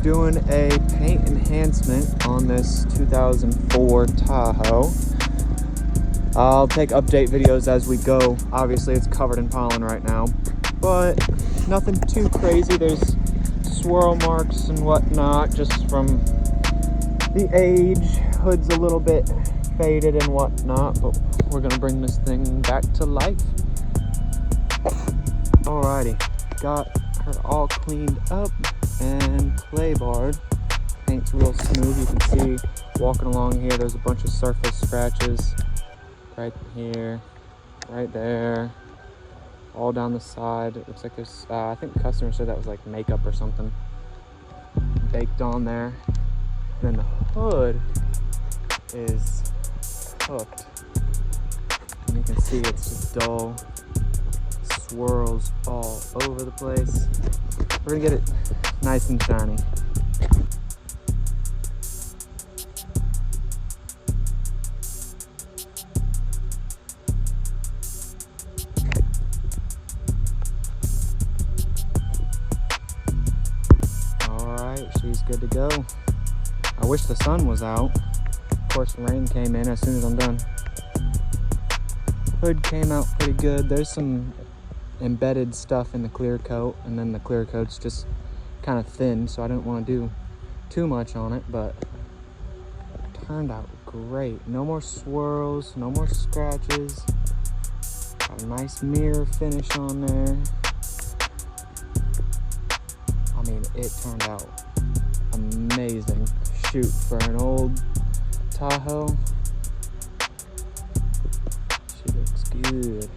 doing a paint enhancement on this 2004 Tahoe. I'll take update videos as we go. Obviously it's covered in pollen right now, but nothing too crazy. There's swirl marks and whatnot just from the age. Hood's a little bit faded and whatnot, but we're gonna bring this thing back to life. Alrighty, got her all cleaned up and clay barred. Paint's real smooth. You can see walking along here, there's a bunch of surface scratches right here, right there, all down the side. It looks like there's, I think the customer said that was like makeup or something baked on there. And then the hood is cooked. And you can see it's just dull. Swirls all over the place. We're gonna get it nice and shiny. Alright, she's good to go. I wish the sun was out. Of course, rain came in as soon as I'm done. Hood came out pretty good. There's some embedded stuff in the clear coat, and then the clear coat's just kind of thin, so I didn't want to do too much on it, but it turned out great. No more swirls, no more scratches. Got a nice mirror finish on there. I mean, it turned out amazing. Shoot, for an old Tahoe, she looks good.